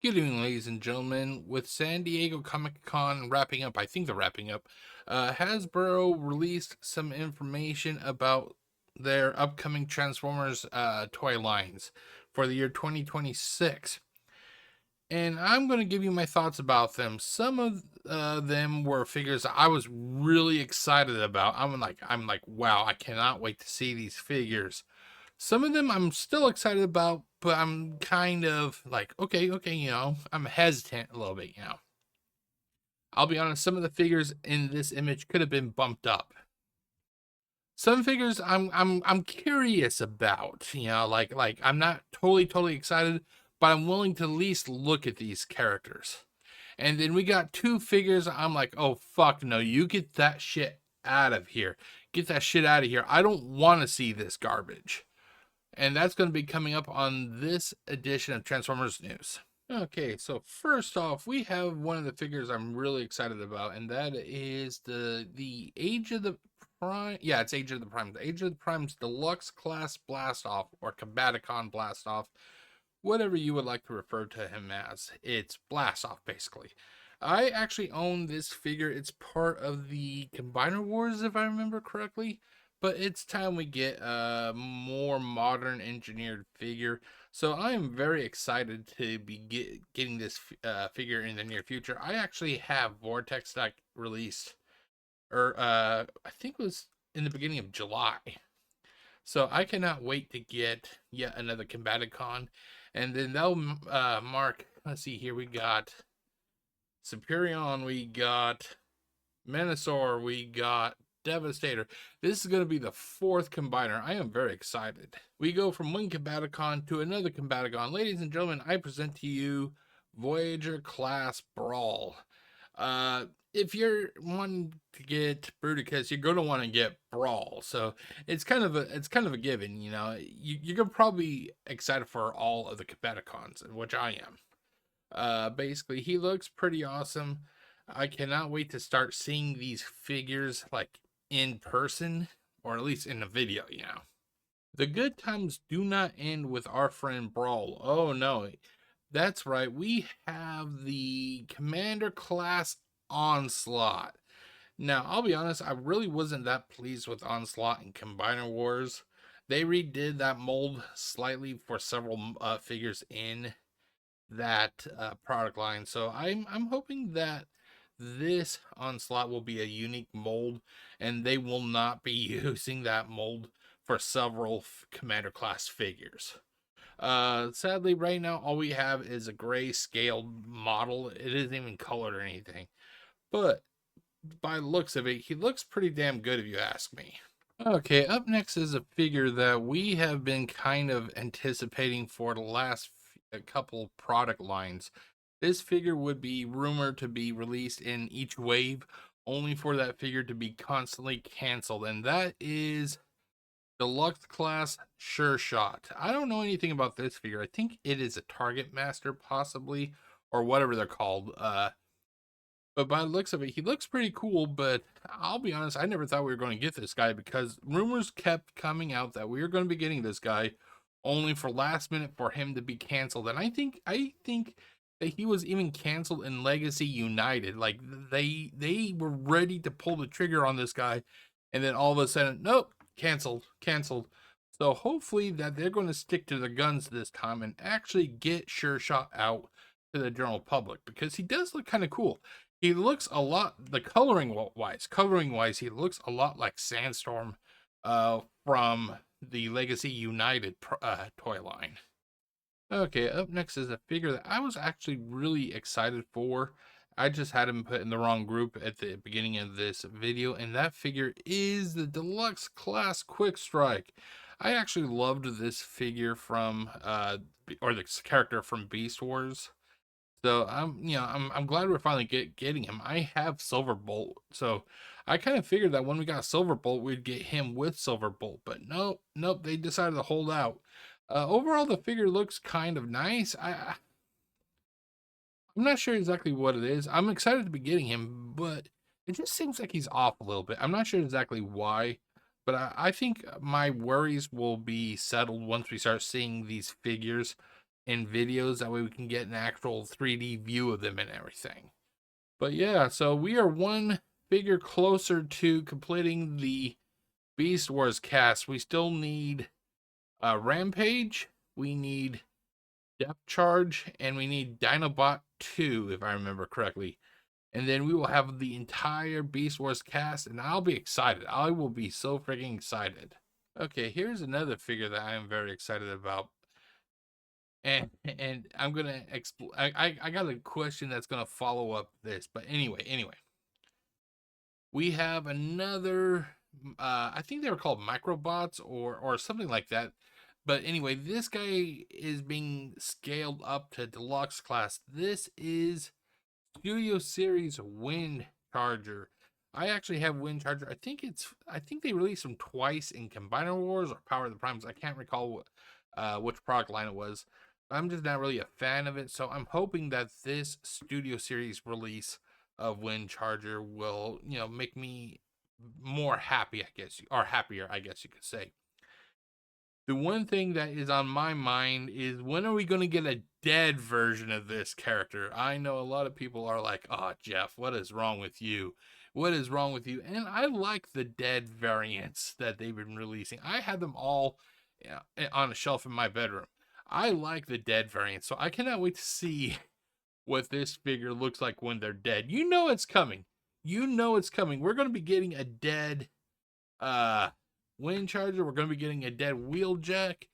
Good evening, ladies and gentlemen. With San Diego Comic Con wrapping up, I think they're wrapping up, Hasbro released some information about their upcoming Transformers toy lines for the year 2026. And I'm going to give you my thoughts about them. Some of them were figures that I was really excited about. I'm like, wow, I cannot wait to see these figures. Some of them I'm still excited about, but I'm kind of like, okay, I'm hesitant a little bit. I'll be honest, some of the figures in this image could have been bumped up. Some figures I'm curious about, like I'm not totally excited, but I'm willing to at least look at these characters. And then we got two figures I'm like, oh fuck no, you get that shit out of here. Get that shit out of here. I don't want to see this garbage. And that's going to be coming up on this edition of Transformers News. Okay, so first off, we have one of the figures I'm really excited about, and that is the Age of the Prime. Yeah, it's Age of the Prime. The Age of the Prime's Deluxe Class Blastoff, or Combaticon Blastoff, whatever you would like to refer to him as. It's Blastoff, basically. I actually own this figure. It's part of the Combiner Wars, if I remember correctly. But it's time we get a more modern engineered figure. So I am very excited to be getting this figure in the near future. I actually have Vortex that released, or I think it was in the beginning of July. So I cannot wait to get yet another Combaticon. And then that'll mark, let's see here, we got Superion, we got Menasor, we got Devastator. This is going to be the fourth combiner. I am very excited. We go from one Combaticon to another Combaticon. Ladies and gentlemen, I present to you Voyager Class Brawl. If you're wanting to get Bruticus, you're going to want to get Brawl. So it's kind of a given. You're gonna probably be excited for all of the Combaticons, which I am. Basically, he looks pretty awesome. I cannot wait to start seeing these figures like in person, or at least in a video. The good times do not end with our friend Brawl. Oh no, that's right. We have the Commander Class Onslaught. Now, I'll be honest, I really wasn't that pleased with Onslaught and Combiner Wars. They redid that mold slightly for several figures in that product line. So I'm hoping that this Onslaught will be a unique mold, and they will not be using that mold for several Commander class figures. Sadly, right now all we have is a gray scaled model. It isn't even colored or anything, but by the looks of it, he looks pretty damn good if you ask me. Okay, up next is a figure that we have been kind of anticipating for the last couple product lines. This figure would be rumored to be released in each wave, only for that figure to be constantly canceled, and that is Deluxe Class Sure Shot. I don't know anything about this figure. I think it is a Target Master, possibly, or whatever they're called. But by the looks of it, he looks pretty cool, but I'll be honest, I never thought we were going to get this guy because rumors kept coming out that we were going to be getting this guy only for last minute for him to be canceled. And I think that he was even canceled in Legacy United. Like they were ready to pull the trigger on this guy, and then all of a sudden, nope, canceled. So hopefully that they're going to stick to their guns this time and actually get Sure Shot out to the general public, because he does look kind of cool. He looks a lot, the coloring wise, he looks a lot like Sandstorm from the Legacy United toy line. Okay, up next is a figure that I was actually really excited for. I just had him put in the wrong group at the beginning of this video, and that figure is the Deluxe Class Quick Strike. I actually loved this figure from, or this character from Beast Wars. So I'm glad we're finally getting him. I have Silverbolt, so I kind of figured that when we got Silverbolt, we'd get him with Silverbolt, but nope, they decided to hold out. Overall, the figure looks kind of nice. I'm not sure exactly what it is. I'm excited to be getting him, but it just seems like he's off a little bit. I'm not sure exactly why, but I think my worries will be settled once we start seeing these figures. in videos. That way we can get an actual 3D view of them and everything. But yeah, so we are one figure closer to completing the Beast Wars cast. We still need Rampage, we need Depth Charge, and we need Dinobot 2, if I remember correctly. And then we will have the entire Beast Wars cast, and I'll be excited. I will be so freaking excited. Okay, here's another figure that I am very excited about. And I'm gonna explain. I got a question that's gonna follow up this, but anyway, we have another. I think they were called microbots or something like that. But anyway, this guy is being scaled up to deluxe class. This is Studio Series Wind Charger. I actually have Wind Charger. I think they released them twice in Combiner Wars or Power of the Primes. I can't recall which product line it was. I'm just not really a fan of it, so I'm hoping that this Studio Series release of Wind Charger will, make me more happy, I guess, or happier, I guess you could say. The one thing that is on my mind is, when are we going to get a dead version of this character? I know a lot of people are like, "Oh, Jeff, what is wrong with you? What is wrong with you?" And I like the dead variants that they've been releasing. I had them all on a shelf in my bedroom. I like the dead variants, so I cannot wait to see what this figure looks like when they're dead. You know it's coming. You know it's coming. We're going to be getting a dead Wind Charger. We're going to be getting a dead Wheeljack.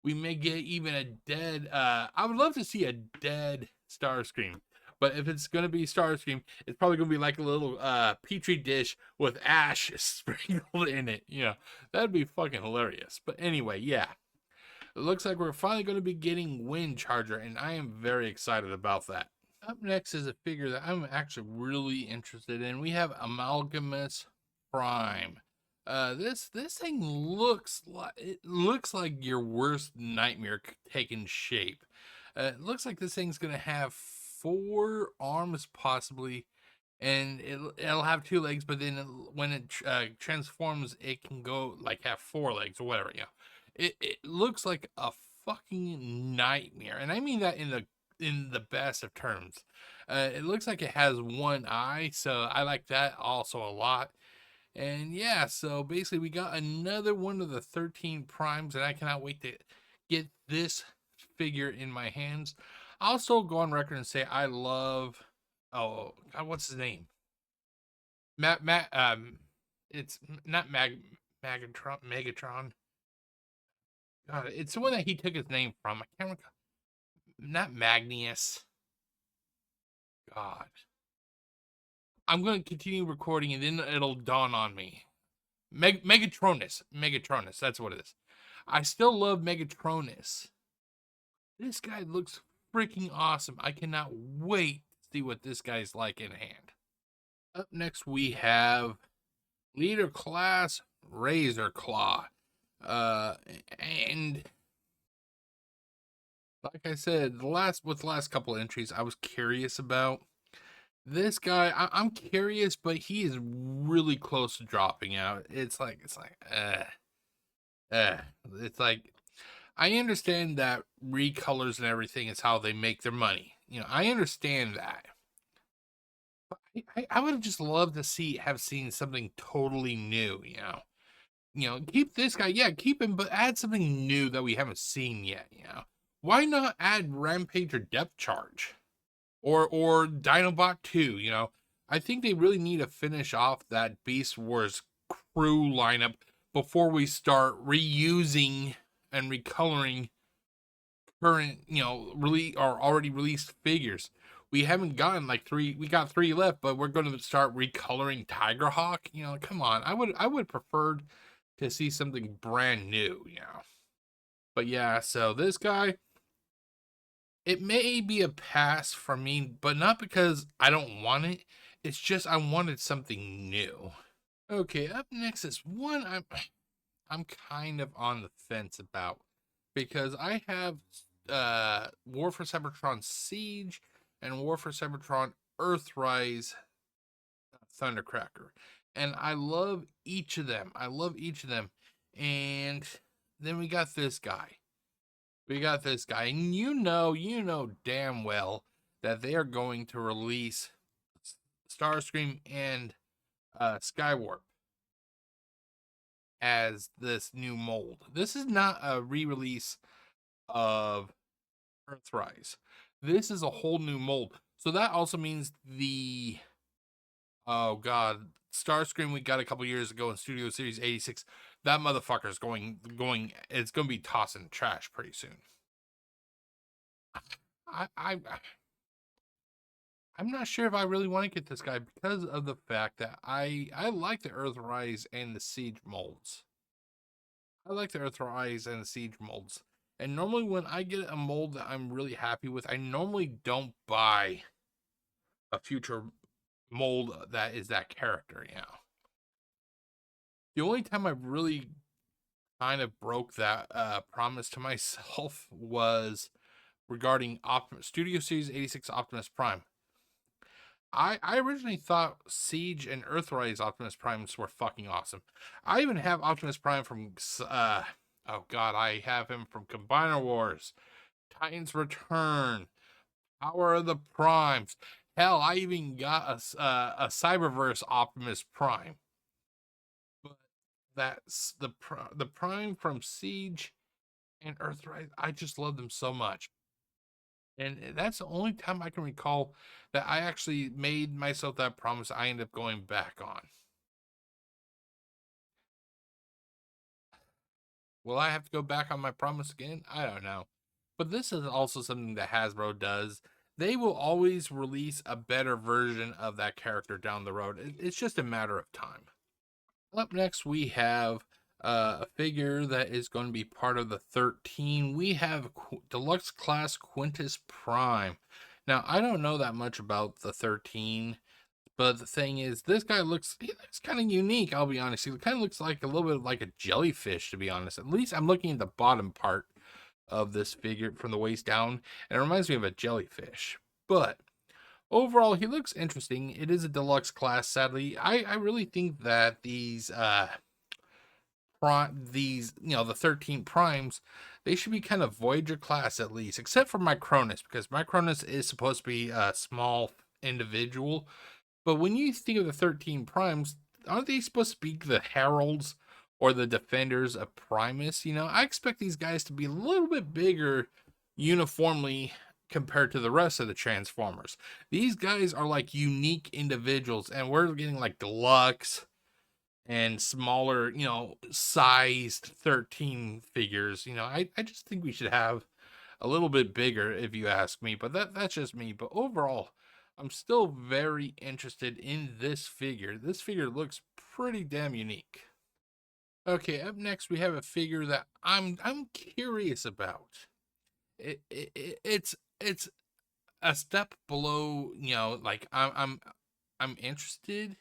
We may get even a dead I would love to see a dead Starscream. But if it's going to be Starscream, it's probably going to be like a little petri dish with ash sprinkled in it. That'd be fucking hilarious. But anyway, yeah. It looks like we're finally going to be getting Wind Charger, and I am very excited about that. Up next is a figure that I'm actually really interested in. We have Amalgamous Prime. This thing looks like your worst nightmare taking shape. It looks like this thing's gonna have 4 arms possibly, and it'll have 2 legs. But then when it transforms, it can go like have 4 legs or whatever. It looks like a fucking nightmare, and I mean that in the best of terms. It looks like it has 1 eye, so I like that also a lot. And yeah, so basically we got another one of the 13 primes, and I cannot wait to get this figure in my hands. I'll also go on record and say I love, oh God, what's his name? It's not Megatron. God, it's the one that he took his name from. I can't recall. Not Magnius. God. I'm going to continue recording and then it'll dawn on me. Megatronus. Megatronus. That's what it is. I still love Megatronus. This guy looks freaking awesome. I cannot wait to see what this guy's like in hand. Up next, we have Leader Class Razor Claw. And like I said, the last couple of entries I was curious about. This guy, I'm curious, but he is really close to dropping out. It's like, it's like, I understand that recolors and everything is how they make their money. I understand that. But I would have just loved to have seen something totally new. Keep this guy, yeah, keep him, but add something new that we haven't seen yet. Why not add Rampage or Depth Charge? Or Dinobot 2, I think they really need to finish off that Beast Wars crew lineup before we start reusing and recoloring current, or already released figures. We haven't gotten like 3, we got 3 left, but we're going to start recoloring Tigerhawk. Come on. I would preferred to see something brand new, But yeah, so this guy, it may be a pass for me, but not because I don't want it. It's just I wanted something new. Okay, up next is one I'm kind of on the fence about, because I have War for Cybertron Siege and War for Cybertron Earthrise Thundercracker. And I love each of them. And then we got this guy. We got this guy, and you know damn well that they are going to release Starscream and Skywarp as this new mold. This is not a re-release of Earthrise. This is a whole new mold. So that also means the oh god, Starscream we got a couple years ago in Studio Series 86. That motherfucker's going. It's going to be tossing trash pretty soon. I I'm not sure if I really want to get this guy because of the fact that I like the Earthrise and the Siege molds. I like the Earthrise and the Siege molds. And normally when I get a mold that I'm really happy with, I normally don't buy a future mold that is that character, you know. The only time I really kind of broke that promise to myself was regarding Studio Series 86 Optimus Prime. I originally thought Siege and Earthrise Optimus Primes were fucking awesome. I even have Optimus Prime from oh god, I have him from Combiner Wars, Titans Return, Power of the Primes. Hell, I even got a Cyberverse Optimus Prime. But that's the Prime from Siege and Earthrise. I just love them so much. And that's the only time I can recall that I actually made myself that promise I ended up going back on. Will I have to go back on my promise again? I don't know. But this is also something that Hasbro does. They will always release a better version of that character down the road. It's just a matter of time. Up next, we have a figure that is going to be part of the 13. We have Deluxe Class Quintus Prime. Now, I don't know that much about the 13, but the thing is, this guy looks kind of unique, I'll be honest. He kind of looks like a little bit like a jellyfish, to be honest. At least I'm looking at the bottom part of this figure from the waist down, and it reminds me of a jellyfish. But overall, he looks interesting. It is a deluxe class, sadly. I really think that these the 13 primes, they should be kind of Voyager class at least, except for Micronus, because Micronus is supposed to be a small individual. But when you think of the 13 primes, aren't they supposed to be the heralds or the defenders of Primus? You know, I expect these guys to be a little bit bigger uniformly compared to the rest of the Transformers. These guys are like unique individuals, and we're getting like deluxe and smaller, sized 13 figures. I just think we should have a little bit bigger, if you ask me, but that's just me. But overall, I'm still very interested in this figure. This figure looks pretty damn unique. Okay, up next we have a figure that I'm curious about. It's a step below, like I'm interested.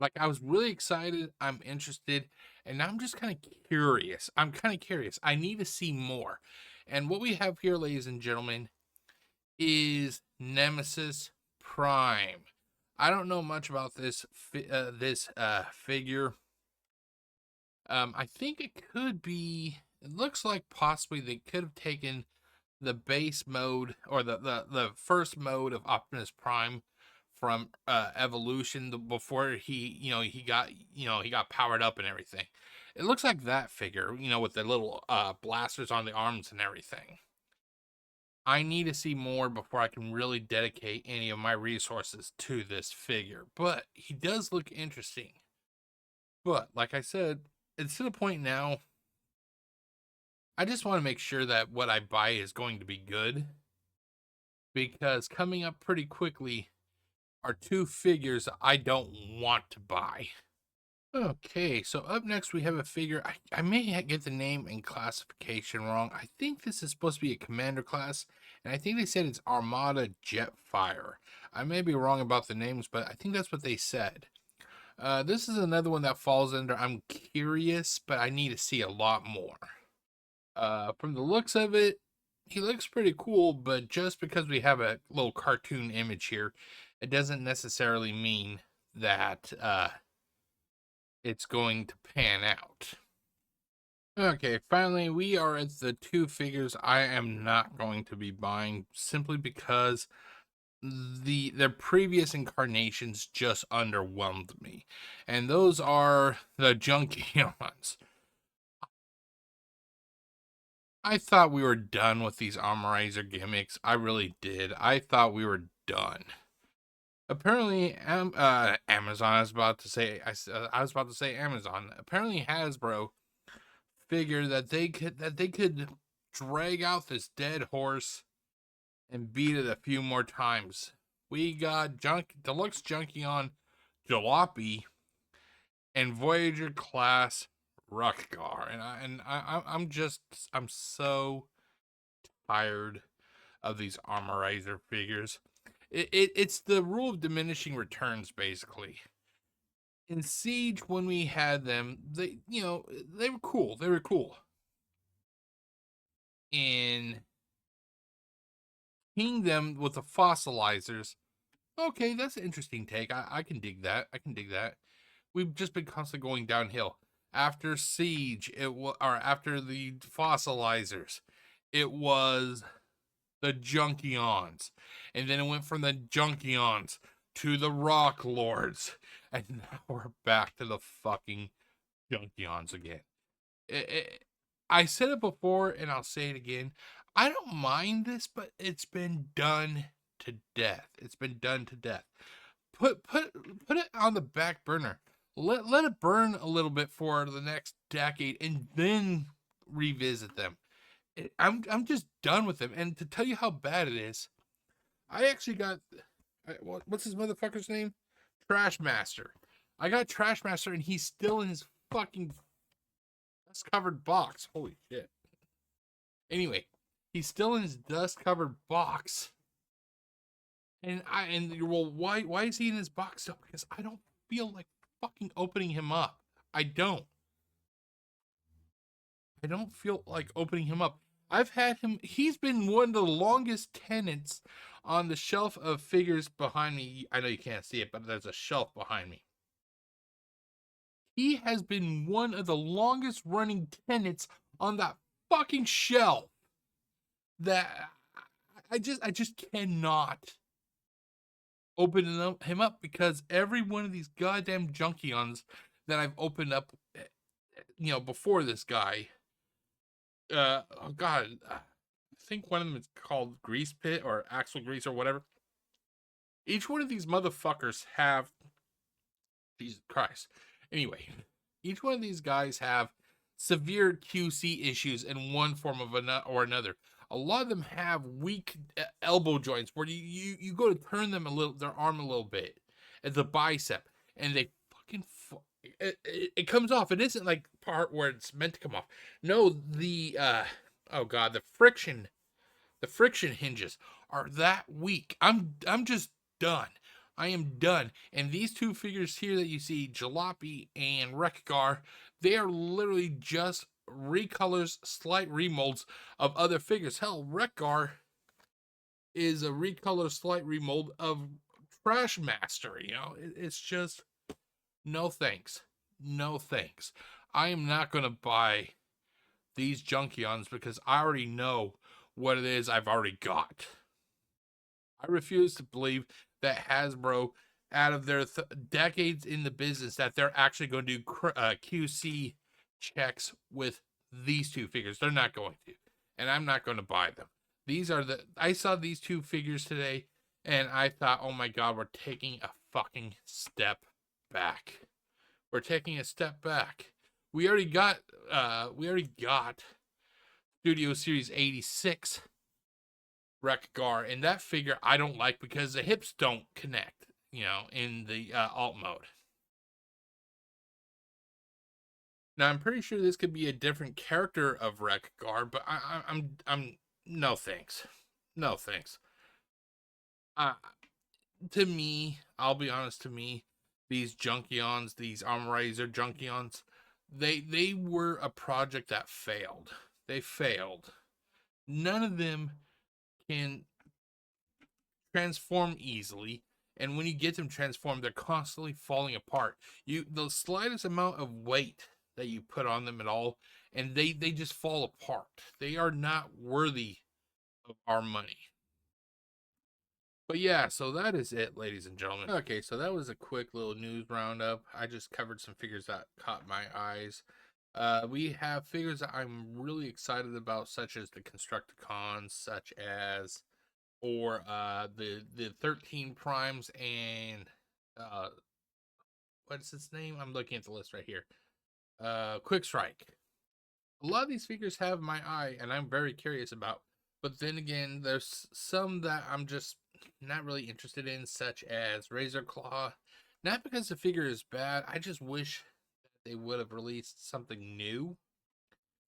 Like I was really excited, I'm interested, and now I'm just kind of curious. I'm kind of curious. I need to see more. And what we have here, ladies and gentlemen, is Nemesis Prime. I don't know much about this figure. I think it could be. It looks like possibly they could have taken the base mode or the first mode of Optimus Prime from Evolution before he got powered up and everything. It looks like that figure, with the little blasters on the arms and everything. I need to see more before I can really dedicate any of my resources to this figure. But he does look interesting. But like I said, it's to the point now. I just want to make sure that what I buy is going to be good. Because coming up pretty quickly are two figures I don't want to buy. Okay, so up next we have a figure. I may get the name and classification wrong. I think this is supposed to be a commander class, and I think they said it's Armada Jetfire. I may be wrong about the names, but I think that's what they said. This is another one that falls under I'm curious, but I need to see a lot more. From the looks of it, he looks pretty cool, but just because we have a little cartoon image here, it doesn't necessarily mean that it's going to pan out. Okay, finally, we are at the two figures I am not going to be buying simply because their previous incarnations just underwhelmed me. And those are the Junkions. I thought we were done with these Armorizer gimmicks. I really did. I thought we were done. Apparently, Amazon. I was about to say. I was about to say Amazon. Apparently, Hasbro figured that they could drag out this dead horse and beat it a few more times. We got Deluxe Junkion Jalopy and Voyager class Ruckgar, I'm so tired of these Armorizer figures. It's the rule of diminishing returns, basically. In Siege, when we had them, they were cool. They were cool. In Kingdom with the fossilizers, okay, that's an interesting take. I can dig that. I can dig that. We've just been constantly going downhill. After Siege, or after the fossilizers, it was the Junkions, and then it went from the Junkions to the Rock Lords, and now we're back to the fucking Junkions again. I said it before, and I'll say it again. I don't mind this, but it's been done to death. It's been done to death. Put it on the back burner. Let it burn a little bit for the next decade, and then revisit them. I'm just done with them. And to tell you how bad it is, I actually got what's his motherfucker's name? Trash Master. I got Trash Master, and he's still in his fucking dust covered box. Holy shit. Anyway, he's still in his dust covered box. Well, why is he in his box though? Because I don't feel like fucking opening him up. I don't. I don't feel like opening him up. I've had him. He's been one of the longest tenants on the shelf of figures behind me. I know you can't see it, but there's a shelf behind me. He has been one of the longest running tenants on that fucking shelf. That I just cannot open him up because every one of these goddamn Junkions that I've opened up, before this guy, oh god, I think one of them is called Grease Pit or Axle Grease or whatever. Each one of these motherfuckers have, Jesus Christ. Anyway, each one of these guys have severe QC issues in one form of another. A lot of them have weak elbow joints where you go to turn them their arm a little bit at the bicep, and they fucking it comes off. It isn't like part where it's meant to come off. No, oh god, the friction hinges are that weak. I'm just done. I am done. And these two figures here that you see, Jalopy and Rekgar, they are literally just recolors, slight remolds of other figures. Hell, Rekgar is a recolor, slight remold of Trash Master. It's just no thanks. No thanks. I am not going to buy these Junkions because I already know what it is I've already got. I refuse to believe that Hasbro, out of their decades in the business, that they're actually going to do QC checks with these two figures. They're not going to, and I'm not going to buy them. I saw these two figures today, and I thought, oh my god, we're taking a fucking step back. We're taking a step back. We already got Studio Series 86 Rekgar, and that figure I don't like because the hips don't connect, in the alt mode. Now I'm pretty sure this could be a different character of Rekgar, but I'm no thanks, no thanks. To me, I'll be honest. To me, these Junkions, these Armorizer Junkions, they were a project that failed. They failed. None of them can transform easily, and when you get them transformed, they're constantly falling apart. The slightest amount of weight that you put on them at all, and they just fall apart. They are not worthy of our money. But yeah, so that is it, ladies and gentlemen. Okay, so that was a quick little news roundup. I just covered some figures that caught my eyes. We have figures that I'm really excited about, such as the Constructicons, such as the 13 primes and what's its name? I'm looking at the list right here. Quick Strike. A lot of these figures have my eye, and I'm very curious about. But then again, there's some that I'm just not really interested in, such as Razor Claw. Not because the figure is bad, I just wish they would have released something new.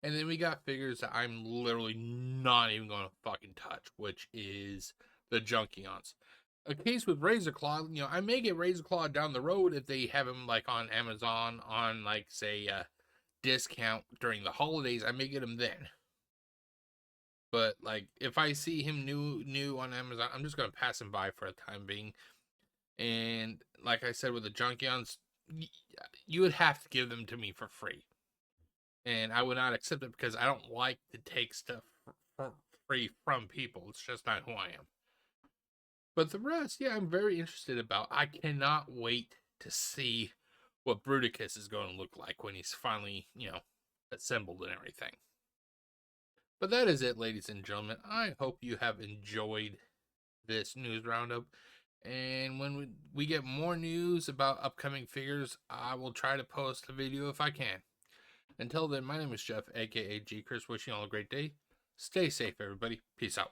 And then we got figures that I'm literally not even going to fucking touch, which is the Junkions. A case with Razor Claw, you know, I may get Razor Claw down the road if they have him like on Amazon on like say discount during the holidays. I may get him then. But like if I see him new on Amazon, I'm just gonna pass him by for a time being. And like I said with the Junkions, you would have to give them to me for free, and I would not accept it because I don't like to take stuff for free from people. It's just not who I am. But the rest, yeah, I'm very interested about. I cannot wait to see what Bruticus is going to look like when he's finally, you know, assembled and everything. But that is it, ladies and gentlemen. I hope you have enjoyed this news roundup. And when we get more news about upcoming figures, I will try to post a video if I can. Until then, my name is Jeff, aka GCurse, wishing you all a great day. Stay safe, everybody. Peace out.